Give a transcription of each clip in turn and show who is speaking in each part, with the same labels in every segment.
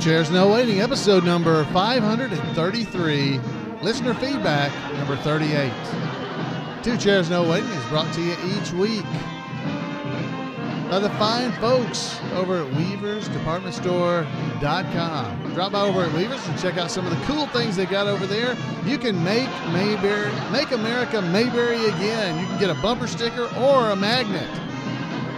Speaker 1: Chairs No Waiting, episode number 533, listener feedback number 38. Two Chairs No Waiting is brought to you each week by the fine folks over at weaversdepartmentstore.com. Drop by over at Weavers and check out some of the cool things they got over there. You can make America Mayberry again. You can get a bumper sticker or a magnet,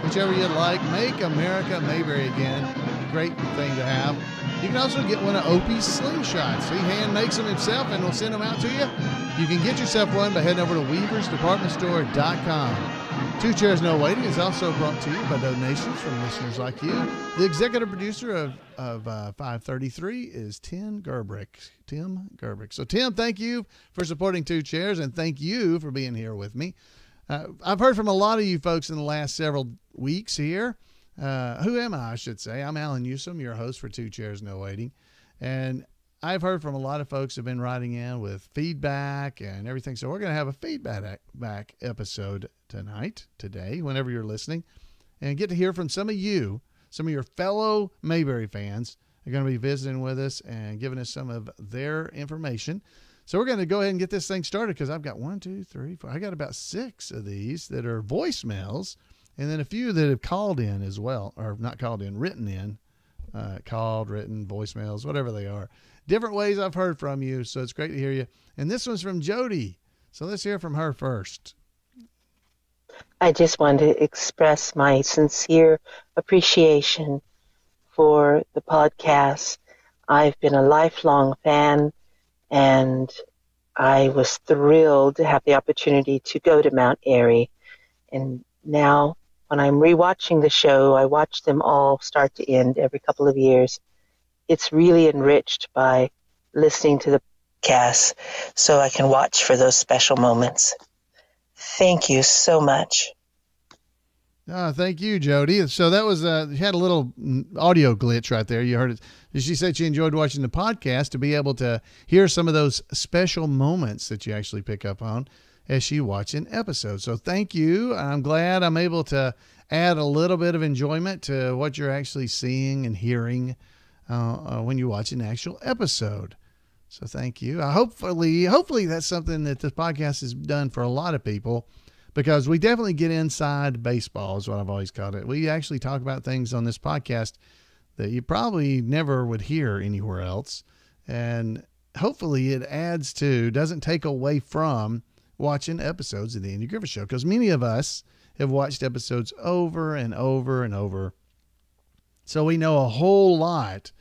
Speaker 1: whichever you'd like. Make America Mayberry again. Great thing to have. You can also get one of Opie's slingshots. He hand makes them himself and will send them out to you. You can get yourself one by heading over to weaversdepartmentstore.com. Two Chairs No Waiting is also brought to you by donations from listeners like you. The executive producer of 533 is Tim Gerbrick. So, Tim, thank you for supporting Two Chairs, and thank you for being here with me. I've heard from a lot of you folks in the last several weeks here. Who am I should say. I'm Alan Newsom, your host for Two Chairs No Waiting. And I've heard from a lot of folks who have been writing in with feedback and everything. So we're going to have a feedback episode today, whenever you're listening, and get to hear from some of you, some of your fellow Mayberry fans are going to be visiting with us and giving us some of their information. So we're going to go ahead and get this thing started because I've got 1, 2, 3, 4. I got about 6 of these that are voicemails, and then a few that have called in as well, or not called in, written in, called, written, voicemails, whatever they are. Different ways I've heard from you, so it's great to hear you. And this one's from Jody, so let's hear from her first.
Speaker 2: I just want to express my sincere appreciation for the podcast. I've been a lifelong fan, and I was thrilled to have the opportunity to go to Mount Airy. And now, when I'm rewatching the show, I watch them all start to end every couple of years. It's really enriched by listening to the podcast, so I can watch for those special moments. Thank you so much.
Speaker 1: Thank you, Jody. So that was, you had a little audio glitch right there. You heard it. She said she enjoyed watching the podcast to be able to hear some of those special moments that you actually pick up on as she watched an episode. So thank you. I'm glad I'm able to add a little bit of enjoyment to what you're actually seeing and hearing when you watch an actual episode. So thank you. Hopefully that's something that this podcast has done for a lot of people, because we definitely get inside baseball is what I've always called it. We actually talk about things on this podcast that you probably never would hear anywhere else. And hopefully it adds to, doesn't take away from watching episodes of the Andy Griffith Show, because many of us have watched episodes over and over and over. So we know a whole lot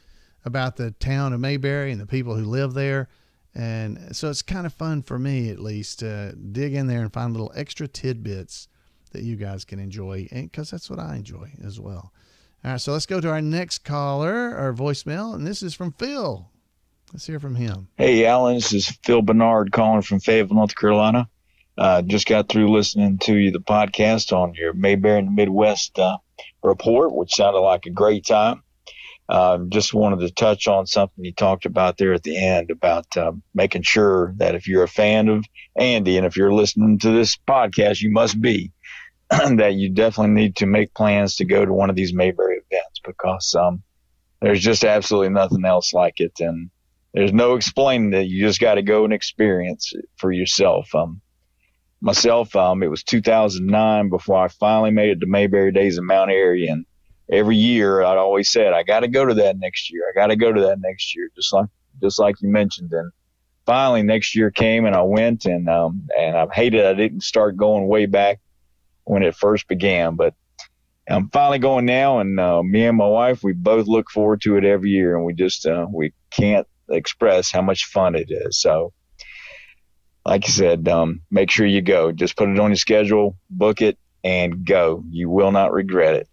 Speaker 1: about the town of Mayberry and the people who live there. And so it's kind of fun for me, at least, to dig in there and find little extra tidbits that you guys can enjoy, and because that's what I enjoy as well. All right, so let's go to our next caller, our voicemail, and this is from Phil. Let's hear from him.
Speaker 3: Hey, Alan, this is Phil Bernard calling from Fayetteville, North Carolina. Just got through listening to the podcast on your Mayberry in the Midwest report, which sounded like a great time. Just wanted to touch on something you talked about there at the end about making sure that if you're a fan of Andy and if you're listening to this podcast, you must be, that you definitely need to make plans to go to one of these Mayberry events, because there's just absolutely nothing else like it. And there's no explaining that. You just got to go and experience it for yourself. Myself, it was 2009 before I finally made it to Mayberry Days in Mount Airy, and every year I'd always said, I got to go to that next year. I got to go to that next year, just like you mentioned. And finally next year came and I went, and I've hated I didn't start going way back when it first began, but I'm finally going now. And me and my wife, we both look forward to it every year, and we just, we can't express how much fun it is. So like you said, make sure you go. Just put it on your schedule, book it, and go. You will not regret it.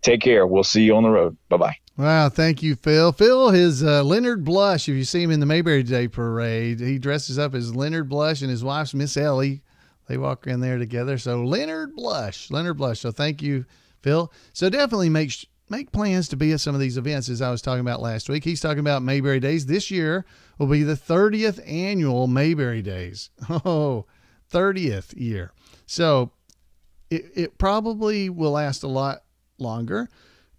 Speaker 3: Take care. We'll see you on the road. Bye-bye.
Speaker 1: Wow, thank you, Phil. Phil is Leonard Blush. If you see him in the Mayberry Day Parade, he dresses up as Leonard Blush, and his wife's Miss Ellie. They walk in there together. So Leonard Blush. So thank you, Phil. So definitely make plans to be at some of these events, as I was talking about last week. He's talking about Mayberry Days. This year will be the 30th annual Mayberry Days. Oh, 30th year. So it probably will last a lot longer,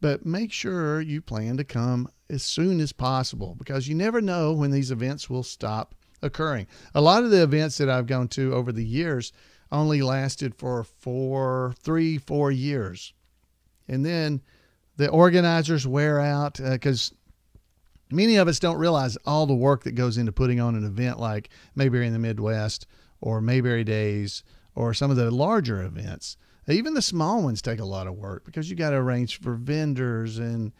Speaker 1: but make sure you plan to come as soon as possible, because you never know when these events will stop occurring. A lot of the events that I've gone to over the years only lasted for 4 years. And then the organizers wear out, because many of us don't realize all the work that goes into putting on an event like Mayberry in the Midwest or Mayberry Days or some of the larger events. Even the small ones take a lot of work, because you got to arrange for vendors and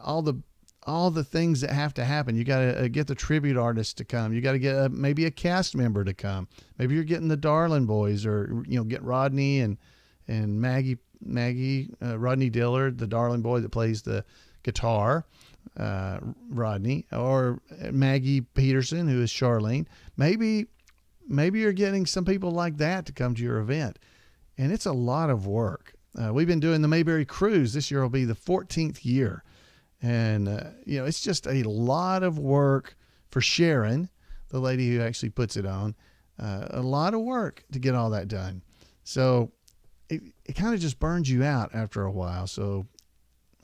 Speaker 1: all the things that have to happen. You got to get the tribute artists to come. You got to get maybe a cast member to come. Maybe you're getting the Darling Boys, or get Rodney and Maggie Rodney Dillard, the Darling boy that plays the guitar, Rodney, or Maggie Peterson, who is Charlene. Maybe you're getting some people like that to come to your event. And it's a lot of work. We've been doing the Mayberry Cruise. This year will be the 14th year. And, it's just a lot of work for Sharon, the lady who actually puts it on. A lot of work to get all that done. So it kind of just burns you out after a while. So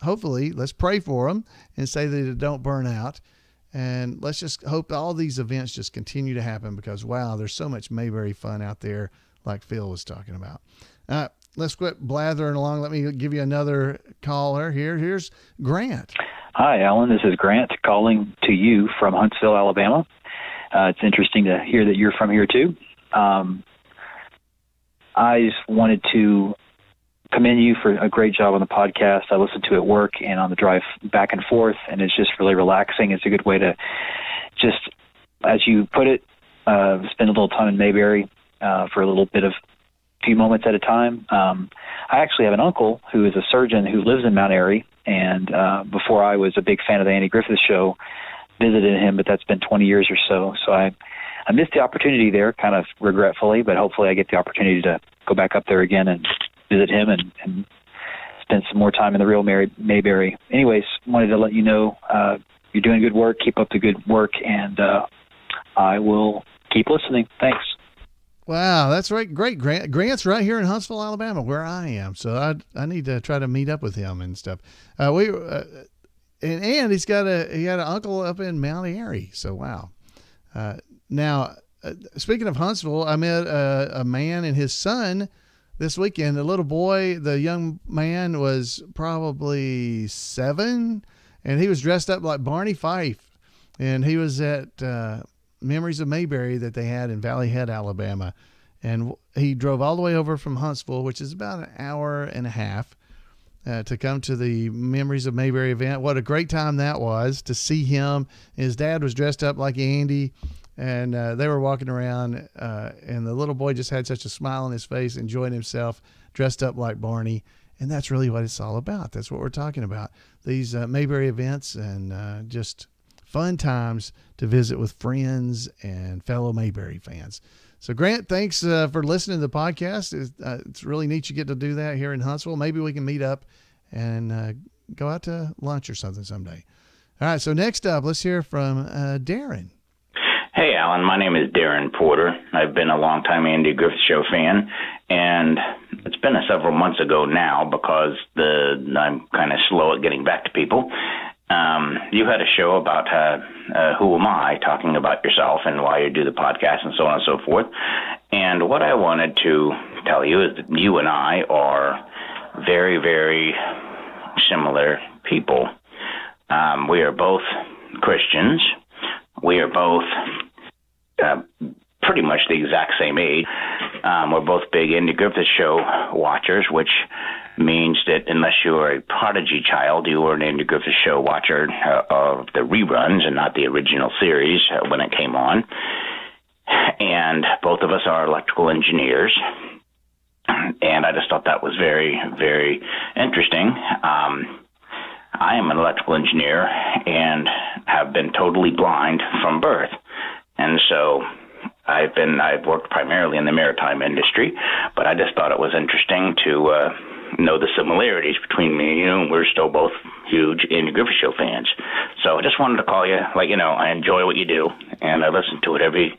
Speaker 1: hopefully, let's pray for them and say that it don't burn out. And let's just hope all these events just continue to happen, because, wow, there's so much Mayberry fun out there, like Phil was talking about. Let's quit blathering along. Let me give you another caller here. Here's Grant.
Speaker 4: Hi, Alan. This is Grant calling to you from Huntsville, Alabama. It's interesting to hear that you're from here, too. I just wanted to commend you for a great job on the podcast. I listen to it at work and on the drive back and forth, and it's just really relaxing. It's a good way to just, as you put it, spend a little time in Mayberry for a little bit of few moments at a time. I actually have an uncle who is a surgeon who lives in Mount Airy, and before I was a big fan of the Andy Griffith Show, visited him, but that's been 20 years or so. So I missed the opportunity there, kind of regretfully, but hopefully I get the opportunity to go back up there again and visit him and spend some more time in the real Mayberry. Anyways, wanted to let you know you're doing good work. Keep up the good work, and I will keep listening. Thanks.
Speaker 1: Wow, that's right. Great. Grant's right here in Huntsville, Alabama, where I am. So I need to try to meet up with him and stuff. And he's got an uncle up in Mount Airy. So wow. Now, speaking of Huntsville, I met a man and his son this weekend. The little boy, the young man, was probably 7, and he was dressed up like Barney Fife, and he was at Memories of Mayberry that they had in Valley Head, Alabama. And he drove all the way over from Huntsville, which is about an hour and a half, to come to the Memories of Mayberry event. What a great time that was to see him. His dad was dressed up like Andy, and they were walking around, and the little boy just had such a smile on his face, enjoying himself, dressed up like Barney. And that's really what it's all about. That's what we're talking about. These Mayberry events, and just fun times to visit with friends and fellow Mayberry fans. So, Grant, thanks for listening to the podcast. It's really neat you get to do that here in Huntsville. Maybe we can meet up and go out to lunch or something someday. All right, so next up, let's hear from Darren.
Speaker 5: Hey, Alan. My name is Darren Porter. I've been a longtime Andy Griffith Show fan, and it's been several months ago now because I'm kind of slow at getting back to people. You had a show about Who Am I, talking about yourself and why you do the podcast and so on and so forth. And what I wanted to tell you is that you and I are very, very similar people. We are both Christians. We are both pretty much the exact same age. We're both big Andy Griffith Show watchers, which means that unless you're a prodigy child, you were an Andy Griffith Show watcher of the reruns and not the original series when it came on. And both of us are electrical engineers. And I just thought that was very, very interesting. I am an electrical engineer and have been totally blind from birth. And so I've worked primarily in the maritime industry, but I just thought it was interesting to know the similarities between me and you. We're still both huge Andy Griffith Show fans. So I just wanted to call you, let you know I enjoy what you do, and I listen to it every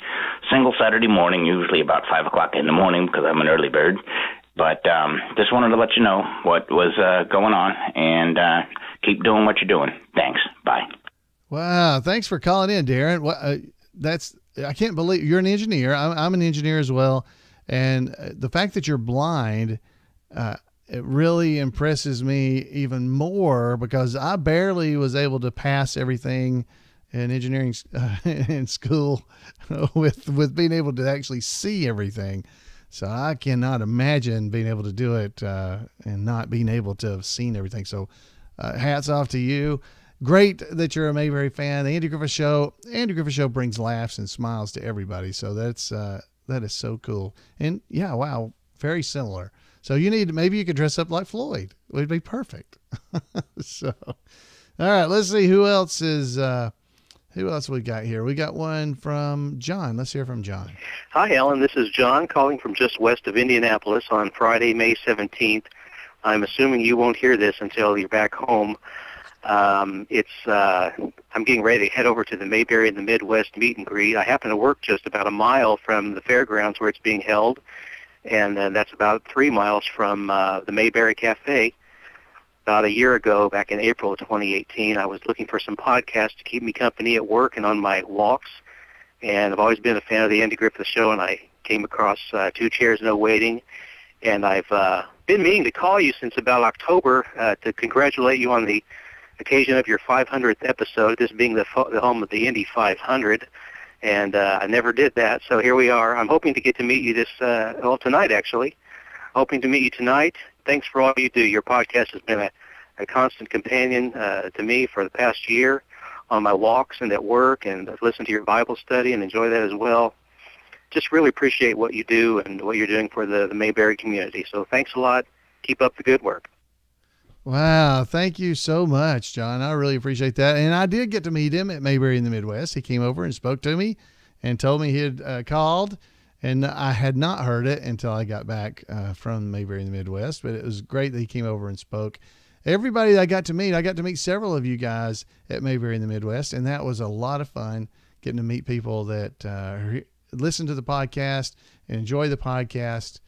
Speaker 5: single Saturday morning, usually about 5 o'clock in the morning because I'm an early bird. But just wanted to let you know what was going on, and Keep doing what you're doing. Thanks. Bye.
Speaker 1: Wow. Thanks for calling in, Darren. I can't believe you're an engineer. I'm an engineer as well. And the fact that you're blind, it really impresses me even more, because I barely was able to pass everything in engineering in school with being able to actually see everything. So I cannot imagine being able to do it and not being able to have seen everything. So hats off to you. Great that you're a Mayberry fan. The Andy Griffith Show brings laughs and smiles to everybody. So that is so cool. And yeah, wow, very similar. So maybe you could dress up like Floyd. It would be perfect. So, all right, let's see who else we got here. We got one from John. Let's hear from John.
Speaker 6: Hi, Alan. This is John calling from just west of Indianapolis on Friday, May 17th. I'm assuming you won't hear this until you're back home. I'm getting ready to head over to the Mayberry in the Midwest meet and greet. I happen to work just about a mile from the fairgrounds where it's being held, and that's about 3 miles from the Mayberry Cafe. About a year ago, back in April of 2018, I was looking for some podcasts to keep me company at work and on my walks, and I've always been a fan of the Andy Griffith Show, and I came across Two Chairs, No Waiting, and I've been meaning to call you since about October to congratulate you on the occasion of your 500th episode, this being the home of the Indy 500, and I never did that, so here we are. I'm hoping to get to meet you tonight, actually. Hoping to meet you tonight. Thanks for all you do. Your podcast has been a constant companion to me for the past year on my walks and at work, and I've listened to your Bible study and enjoy that as well. Just really appreciate what you do and what you're doing for the Mayberry community. So thanks a lot. Keep up the good work.
Speaker 1: Wow. Thank you so much, John. I really appreciate that. And I did get to meet him at Mayberry in the Midwest. He came over and spoke to me and told me he had called, and I had not heard it until I got back from Mayberry in the Midwest, but it was great that he came over and spoke. Everybody that I got to meet several of you guys at Mayberry in the Midwest, and that was a lot of fun, getting to meet people that listen to the podcast and enjoy the podcast,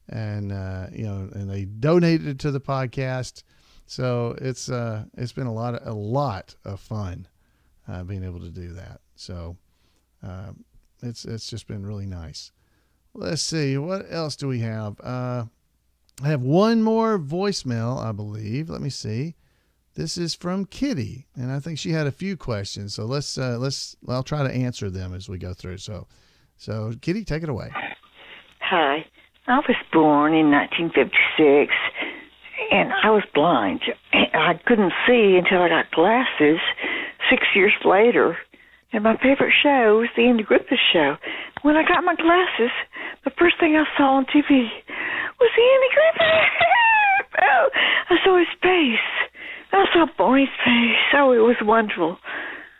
Speaker 1: and and they donated to the podcast. So it's been a lot of fun being able to do that. So it's just been really nice. Let's see, what else do we have? I have one more voicemail, I believe. Let me see. This is from Kitty, and I think she had a few questions. So I'll try to answer them as we go through. So Kitty, take it away.
Speaker 7: Hi. I was born in 1956, and I was blind. I couldn't see until I got glasses 6 years later. And my favorite show was the Andy Griffith Show. When I got my glasses, the first thing I saw on TV was the Andy Griffith. Oh, I saw his face. I saw Barney's face. Oh, it was wonderful.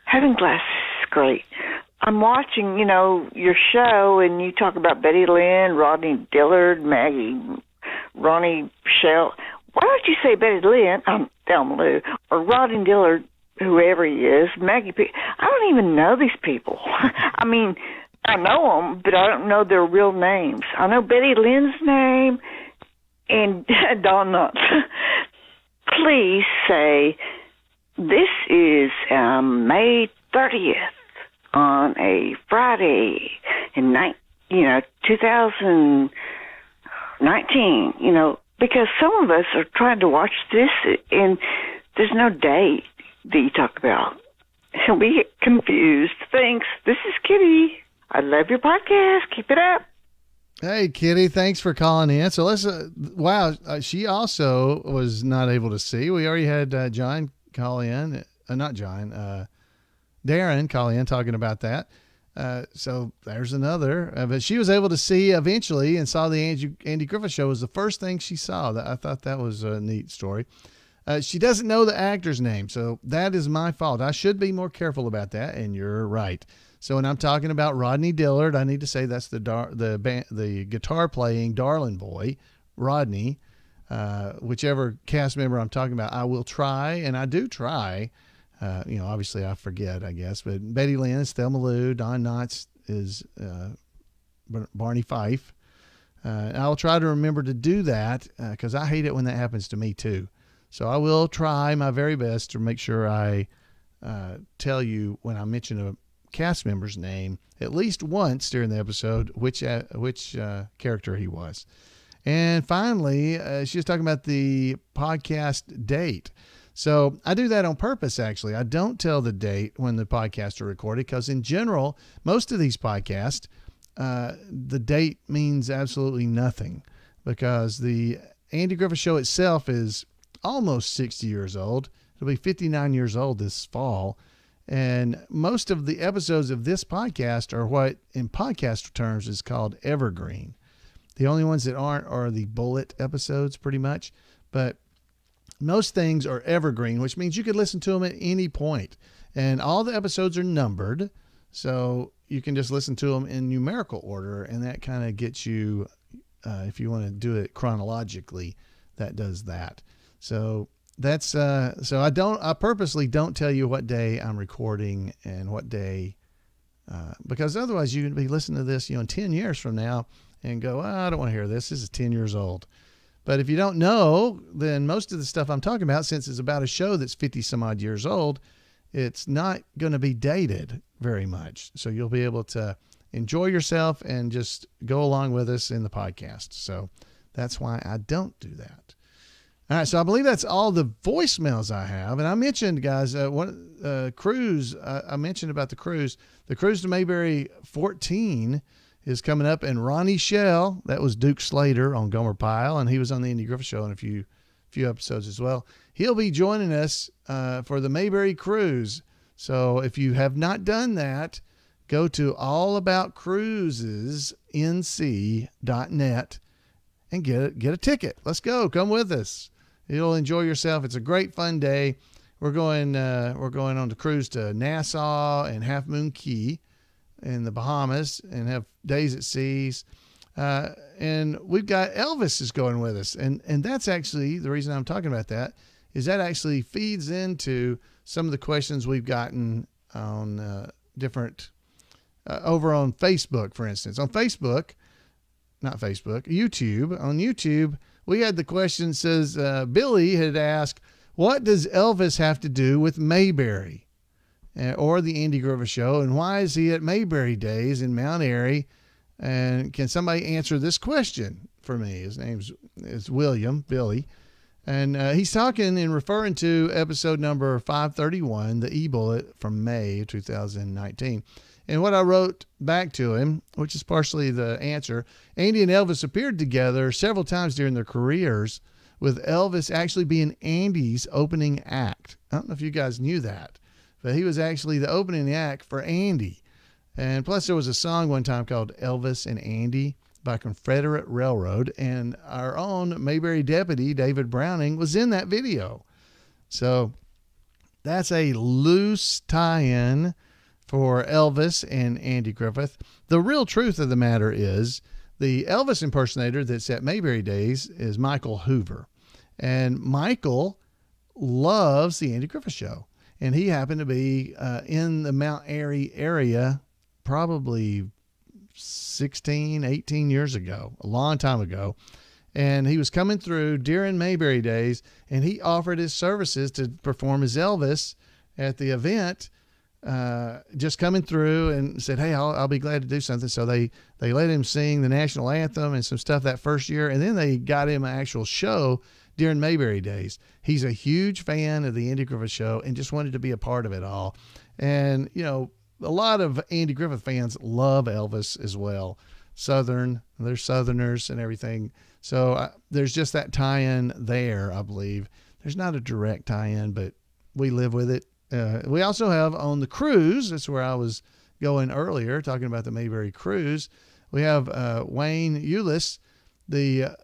Speaker 7: Having glasses is great. I'm watching, your show, and you talk about Betty Lynn, Rodney Dillard, Maggie, Ronnie Shell. Why don't you say Betty Lynn, Thelma Lou, or Rodney Dillard, whoever he is, Maggie P. I don't even know these people. I mean, I know them, but I don't know their real names. I know Betty Lynn's name and Don Knotts. Please say, this is May 30th on a Friday in 2019, because some of us are trying to watch this and there's no date that you talk about. And we get confused. Thanks. This is Kitty. I love your podcast. Keep it up.
Speaker 1: Hey, Kitty, thanks for calling in. So let's, she also was not able to see. We already had John call in, not John, Darren call in talking about that. So there's another, but she was able to see eventually and saw the Andy Griffith Show was the first thing she saw. I thought that was a neat story. She doesn't know the actor's name, so that is my fault. I should be more careful about that, and you're right. So when I'm talking about Rodney Dillard, I need to say that's the guitar playing Darlin' Boy, Rodney. Whichever cast member I'm talking about, I will try, and I do try. Obviously I forget, I guess, but Betty Lynn is Thelma Lou, Don Knotts is Barney Fife. I'll try to remember to do that because I hate it when that happens to me too. So I will try my very best to make sure I tell you when I mention a cast member's name at least once during the episode which character he was. And finally, she was talking about the podcast date. So I do that on purpose, actually. I don't tell the date when the podcasts are recorded because in general, most of these podcasts, the date means absolutely nothing because the Andy Griffith Show itself is almost 60 years old. It'll be 59 years old this fall. And most of the episodes of this podcast are what in podcast terms is called evergreen. The only ones that aren't are the bullet episodes pretty much, but most things are evergreen, which means you could listen to them at any point. And all the episodes are numbered, so you can just listen to them in numerical order, and that kind of gets you, if you want to do it chronologically, that does that. So that's so I purposely don't tell you what day I'm recording and what day, because otherwise you can be listening to this, in 10 years from now and go, I don't want to hear this. This is 10 years old. But if you don't know, then most of the stuff I'm talking about, since it's about a show that's 50 some odd years old, it's not going to be dated very much. So you'll be able to enjoy yourself and just go along with us in the podcast. So that's why I don't do that. All right. So I believe that's all the voicemails I have. And I mentioned, guys, cruise. I mentioned about the cruise to Mayberry 14 is coming up, and Ronnie Shell, that was Duke Slater on Gomer Pyle, and he was on the Andy Griffith Show in a few episodes as well. He'll be joining us for the Mayberry Cruise. So if you have not done that, go to allaboutcruisesnc.net and get a ticket. Let's go. Come with us. You'll enjoy yourself. It's a great fun day. We're going on the cruise to Nassau and Half Moon Cay in the Bahamas and have days at seas. And we've got Elvis is going with us. And that's actually the reason I'm talking about that is that actually feeds into some of the questions we've gotten on different, over on Facebook, for instance. On Facebook, not Facebook, YouTube. On YouTube, we had the question says, Billy had asked, what does Elvis have to do with Mayberry? Or the Andy Griffith Show, and why is he at Mayberry Days in Mount Airy? And can somebody answer this question for me? His name's William, Billy. And he's talking and referring to episode number 531, the e-bullet from May 2019. And what I wrote back to him, which is partially the answer, Andy and Elvis appeared together several times during their careers, with Elvis actually being Andy's opening act. I don't know if you guys knew that, but he was actually the opening act for Andy. And plus there was a song one time called Elvis and Andy by Confederate Railroad, and our own Mayberry deputy, David Browning, was in that video. So that's a loose tie-in for Elvis and Andy Griffith. The real truth of the matter is the Elvis impersonator that's at Mayberry Days is Michael Hoover. And Michael loves the Andy Griffith Show. And he happened to be in the Mount Airy area probably 16, 18 years ago, a long time ago. And he was coming through during Mayberry Days, and he offered his services to perform as Elvis at the event, just coming through and said, hey, I'll be glad to do something. So they let him sing the national anthem and some stuff that first year. And then they got him an actual show during Mayberry Days. He's a huge fan of the Andy Griffith Show and just wanted to be a part of it all. And, a lot of Andy Griffith fans love Elvis as well. They're Southerners and everything. So there's just that tie-in there, I believe. There's not a direct tie-in, but we live with it. We also have on the cruise, that's where I was going earlier, talking about the Mayberry Cruise. We have Wayne Eulis, the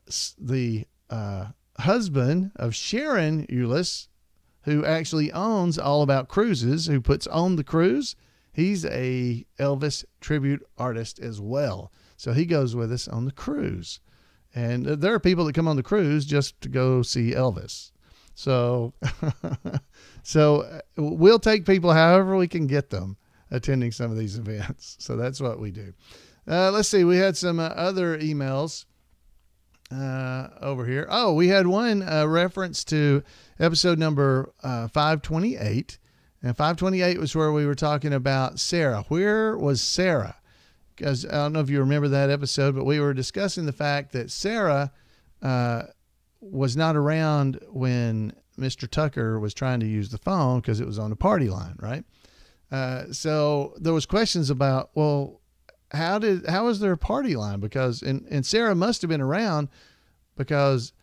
Speaker 1: husband of Sharon Eulis, who actually owns All About Cruises, who puts on the cruise. He's a Elvis tribute artist as well. So he goes with us on the cruise. And there are people that come on the cruise just to go see Elvis. So, we'll take people however we can get them attending some of these events. So that's what we do. Let's see. We had some other emails. over here. Oh, we had one reference to episode number 528. And 528 was where we were talking about Sarah. Where was Sarah? Because I don't know if you remember that episode, but we were discussing the fact that Sarah was not around when Mr. Tucker was trying to use the phone because it was on the party line, right? So there was questions about, well, how is there a party line? Because, and Sarah must have been around because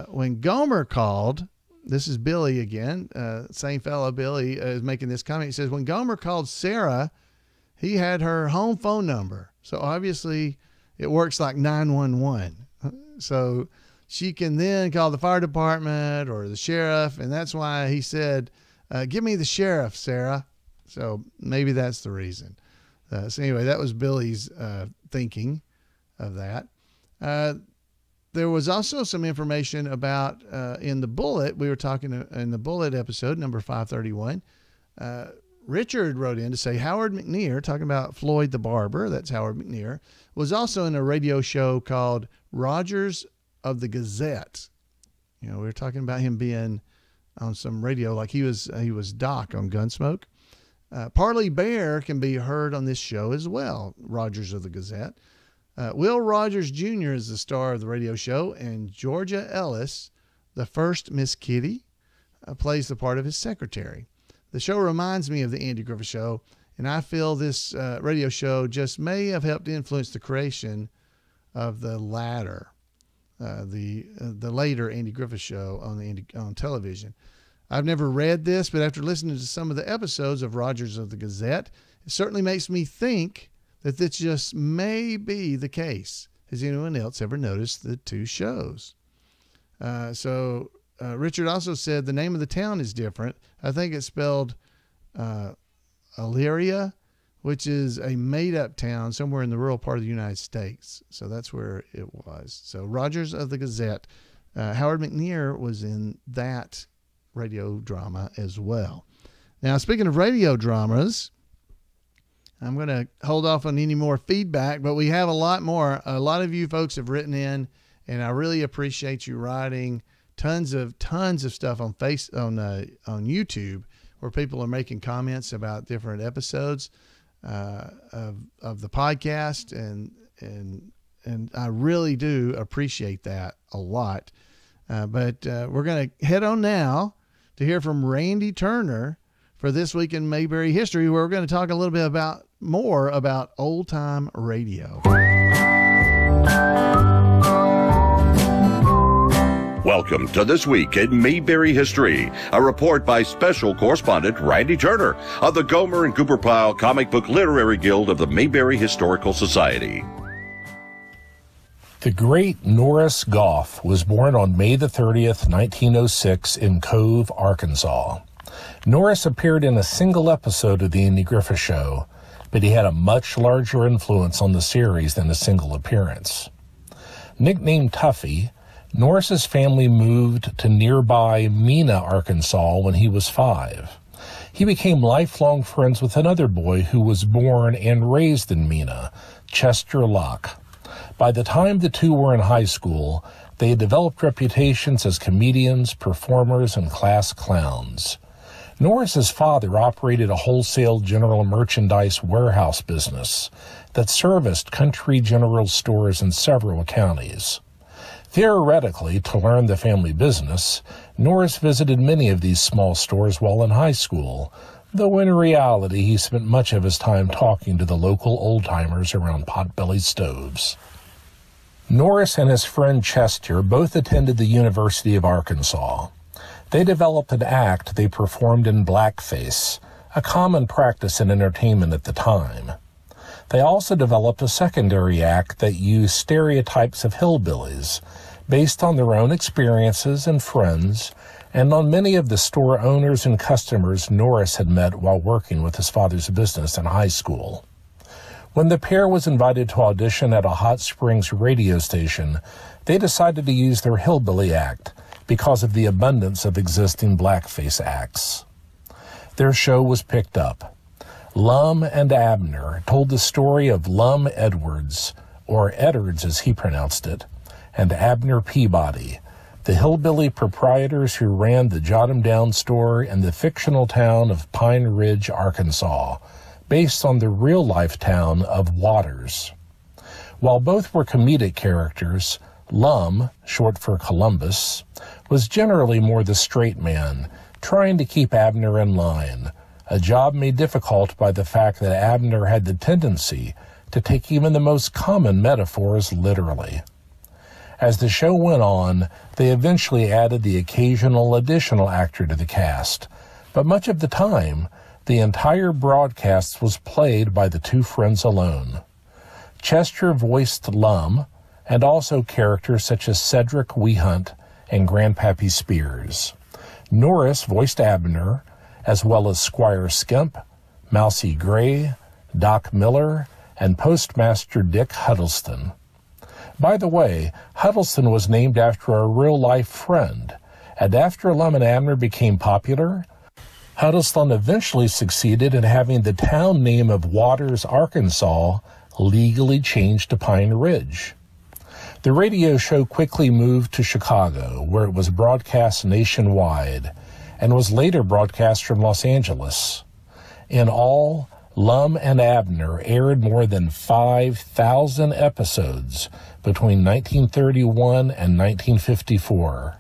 Speaker 1: when Gomer called, this is Billy again, same fellow Billy is making this comment. He says, when Gomer called Sarah, he had her home phone number. So obviously it works like 911. So she can then call the fire department or the sheriff. And that's why he said, give me the sheriff, Sarah. So maybe that's the reason. So anyway, that was Billy's thinking of that. There was also some information about in the bullet. We were talking in the bullet episode, number 531. Richard wrote in to say Howard McNear, talking about Floyd the Barber, that's Howard McNear, was also in a radio show called Rogers of the Gazette. You know, we were talking about him being on some radio, like he was Doc on Gunsmoke. Parley Bear can be heard on this show as well, Rogers of the Gazette. Will Rogers Jr. is the star of the radio show, and Georgia Ellis, the first Miss Kitty, plays the part of his secretary. The show reminds me of the Andy Griffith Show, and I feel this radio show just may have helped influence the creation of the latter, the later Andy Griffith Show on television. I've never read this, but after listening to some of the episodes of Rogers of the Gazette, it certainly makes me think that this just may be the case. Has anyone else ever noticed the two shows? So Richard also said the name of the town is different. I think it's spelled Elyria, which is a made-up town somewhere in the rural part of the United States. So that's where it was. So Rogers of the Gazette. Howard McNear was in that radio drama as well. Now, speaking of radio dramas, I'm going to hold off on any more feedback, but we have a lot more. A lot of you folks have written in, and I really appreciate you writing tons of stuff on YouTube where people are making comments about different episodes of the podcast, and I really do appreciate that a lot. But we're going to head on now to hear from Randy Turner for This Week in Mayberry History, where we're going to talk a little bit more about old-time radio.
Speaker 8: Welcome to This Week in Mayberry History, a report by special correspondent Randy Turner of the Gomer and Cooper Pyle Comic Book Literary Guild of the Mayberry Historical Society.
Speaker 9: The great Norris Goff was born on May the 30th, 1906 in Cove, Arkansas. Norris appeared in a single episode of The Andy Griffith Show, but he had a much larger influence on the series than a single appearance. Nicknamed Tuffy, Norris's family moved to nearby Mena, Arkansas when he was 5. He became lifelong friends with another boy who was born and raised in Mena, Chester Locke. By the time the two were in high school, they had developed reputations as comedians, performers, and class clowns. Norris's father operated a wholesale general merchandise warehouse business that serviced country general stores in several counties. Theoretically, to learn the family business, Norris visited many of these small stores while in high school, though in reality he spent much of his time talking to the local old-timers around pot-bellied stoves. Norris and his friend Chester both attended the University of Arkansas. They developed an act they performed in blackface, a common practice in entertainment at the time. They also developed a secondary act that used stereotypes of hillbillies, based on their own experiences and friends, and on many of the store owners and customers Norris had met while working with his father's business in high school. When the pair was invited to audition at a Hot Springs radio station, they decided to use their hillbilly act because of the abundance of existing blackface acts. Their show was picked up. Lum and Abner told the story of Lum Edwards, or Eddards as he pronounced it, and Abner Peabody, the hillbilly proprietors who ran the Jot 'em Down store in the fictional town of Pine Ridge, Arkansas, based on the real-life town of Waters. While both were comedic characters, Lum, short for Columbus, was generally more the straight man, trying to keep Abner in line, a job made difficult by the fact that Abner had the tendency to take even the most common metaphors literally. As the show went on, they eventually added the occasional additional actor to the cast, but much of the time, the entire broadcast was played by the two friends alone. Chester voiced Lum, and also characters such as Cedric Wehunt and Grandpappy Spears. Norris voiced Abner, as well as Squire Skimp, Mousie Gray, Doc Miller, and Postmaster Dick Huddleston. By the way, Huddleston was named after a real-life friend, and after Lum and Abner became popular, Huddleston eventually succeeded in having the town name of Waters, Arkansas, legally changed to Pine Ridge. The radio show quickly moved to Chicago, where it was broadcast nationwide, and was later broadcast from Los Angeles. In all, Lum and Abner aired more than 5,000 episodes between 1931 and 1954.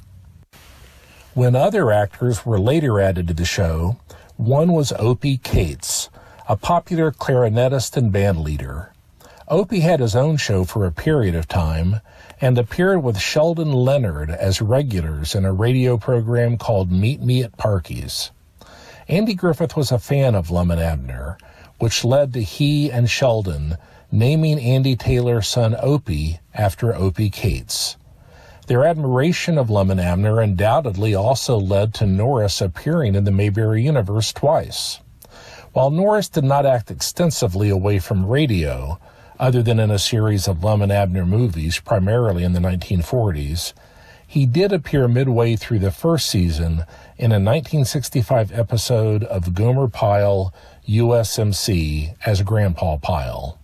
Speaker 9: When other actors were later added to the show, one was Opie Cates, a popular clarinetist and band leader. Opie had his own show for a period of time and appeared with Sheldon Leonard as regulars in a radio program called Meet Me at Parky's. Andy Griffith was a fan of Lum and Abner, which led to he and Sheldon naming Andy Taylor's son Opie after Opie Cates. Their admiration of Lum and Abner undoubtedly also led to Norris appearing in the Mayberry universe twice. While Norris did not act extensively away from radio, other than in a series of Lum and Abner movies, primarily in the 1940s, he did appear midway through the first season in a 1965 episode of Gomer Pyle, USMC, as Grandpa Pyle.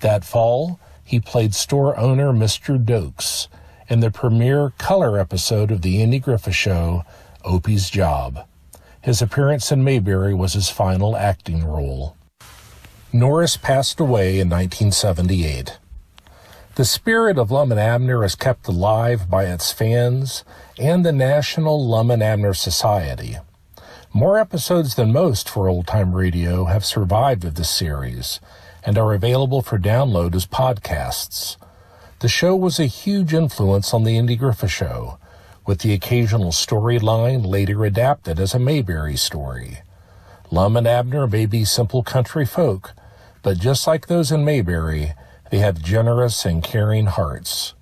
Speaker 9: That fall, he played store owner Mr. Dokes in the premiere color episode of The Andy Griffith Show, Opie's Job. His appearance in Mayberry was his final acting role. Norris passed away in 1978. The spirit of Lum and Abner is kept alive by its fans and the National Lum and Abner Society. More episodes than most for old-time radio have survived of this series and are available for download as podcasts. The show was a huge influence on The Andy Griffith Show, with the occasional storyline later adapted as a Mayberry story. Lum and Abner may be simple country folk, but just like those in Mayberry, they have generous and caring hearts.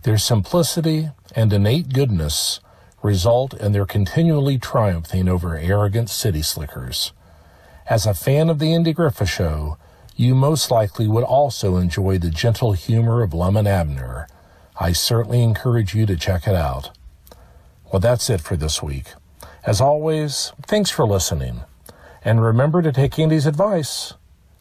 Speaker 9: Their simplicity and innate goodness result in their continually triumphing over arrogant city slickers. As a fan of The Andy Griffith Show, you most likely would also enjoy the gentle humor of Lum and Abner. I certainly encourage you to check it out. Well, that's it for this week. As always, thanks for listening. And remember to take Andy's advice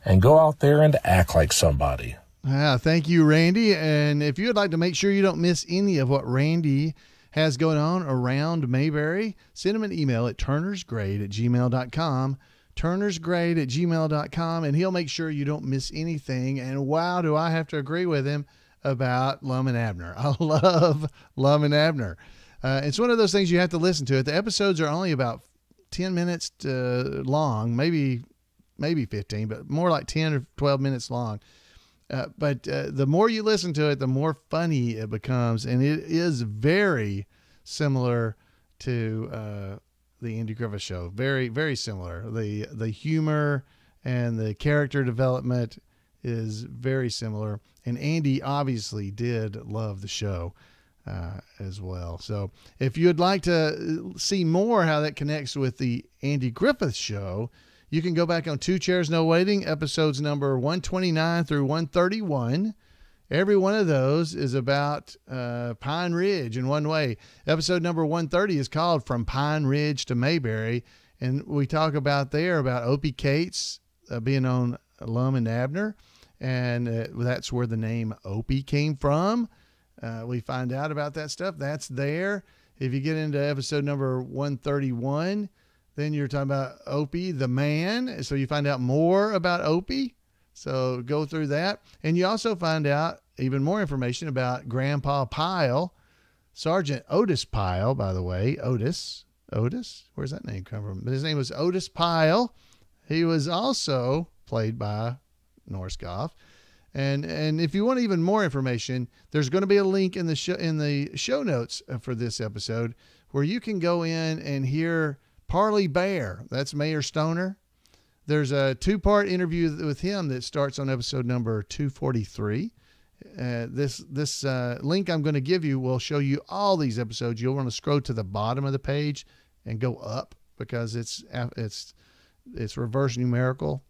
Speaker 9: and go out there and act like somebody.
Speaker 1: Thank you, Randy. And if you would like to make sure you don't miss any of what Randy has going on around Mayberry, send him an email at turnersgrade@gmail.com, turnersgrade@gmail.com, and he'll make sure you don't miss anything. And wow, do I have to agree with him about Lum and Abner. I love Lum and Abner. It's one of those things you have to listen to it. The episodes are only about 10 minutes long, maybe 15, but more like 10 or 12 minutes long. But the more you listen to it, the more funny it becomes. And it is very similar to the Andy Griffith Show. Very, very similar. The humor and the character development is very similar. And Andy obviously did love the show as well. So if you'd like to see more how that connects with the Andy Griffith Show, you can go back on Two Chairs No Waiting, episodes number 129 through 131. Every one of those is about Pine Ridge in one way. Episode number 130 is called From Pine Ridge to Mayberry, and we talk about Opie Cates being on Lum and Abner, and that's where the name Opie came from. We find out about that stuff. That's there. If you get into episode number 131, then you're talking about Opie the man. So you find out more about Opie. So go through that. And you also find out even more information about Grandpa Pyle, Sergeant Otis Pyle, by the way. Otis? Where's that name come from? His name was Otis Pyle. He was also played by Norris Goff. And if you want even more information, there's going to be a link in the show notes for this episode where you can go in and hear Parley Bear. That's Mayor Stoner. There's a 2-part interview with him that starts on episode number 243. This link I'm going to give you will show you all these episodes. You'll want to scroll to the bottom of the page and go up because it's reverse numerical.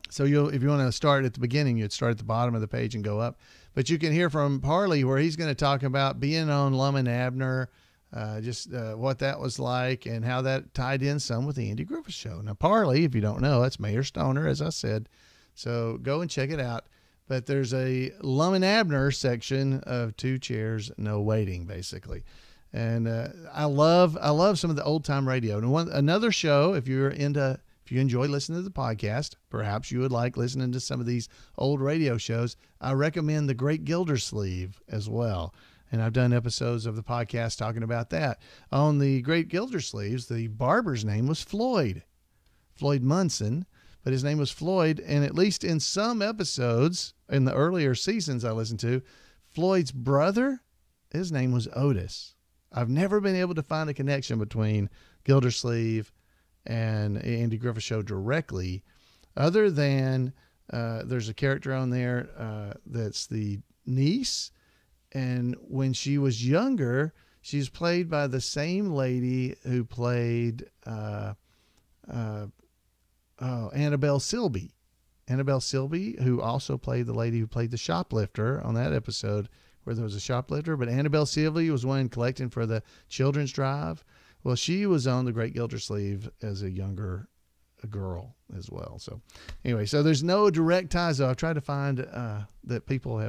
Speaker 1: So if you want to start at the beginning, you'd start at the bottom of the page and go up. But you can hear from Parley where he's going to talk about being on Lum and Abner, what that was like and how that tied in some with the Andy Griffith Show. Now, Parley, if you don't know, that's Mayor Stoner, as I said. So go and check it out. But there's a Lum and Abner section of 2 chairs, no waiting, basically. And I love some of the old time radio. And another show, if you enjoy listening to the podcast, perhaps you would like listening to some of these old radio shows, I recommend The Great Gildersleeve as well. And I've done episodes of the podcast talking about that. On The Great Gildersleeves, the barber's name was Floyd Munson, but his name was Floyd. And at least in some episodes in the earlier seasons I listened to, Floyd's brother, his name was Otis. I've never been able to find a connection between Gildersleeve and Andy Griffith Show directly, other than there's a character on there that's the niece, and when she was younger, she's played by the same lady who played Annabelle Silby. Annabelle Silby, who also played the lady who played the shoplifter on that episode where there was a shoplifter, but Annabelle Silby was one collecting for the children's drive. Well, she was on The Great Gildersleeve as a younger girl as well. So anyway, so there's no direct ties. I've tried to find that people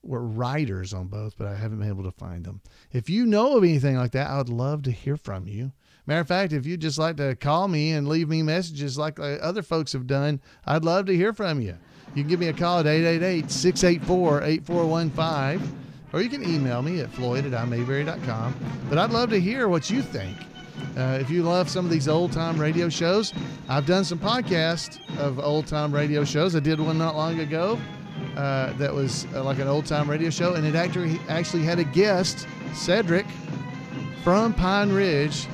Speaker 1: were writers on both, but I haven't been able to find them. If you know of anything like that, I would love to hear from you. Matter of fact, if you'd just like to call me and leave me messages like other folks have done, I'd love to hear from you. You can give me a call at 888-684-8415. Or you can email me at floyd@imayberry.com. But I'd love to hear what you think. If you love some of these old-time radio shows, I've done some podcasts of old-time radio shows. I did one not long ago that was like an old-time radio show, and it actually had a guest, Cedric, from Pine Ridge.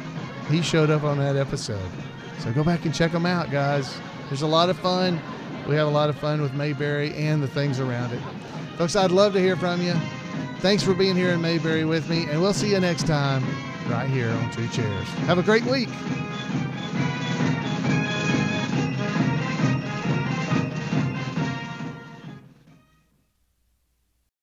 Speaker 1: He showed up on that episode. So go back and check them out, guys. There's a lot of fun. We have a lot of fun with Mayberry and the things around it. Folks, I'd love to hear from you. Thanks for being here in Mayberry with me, and we'll see you next time right here on 2 Chairs. Have a great week.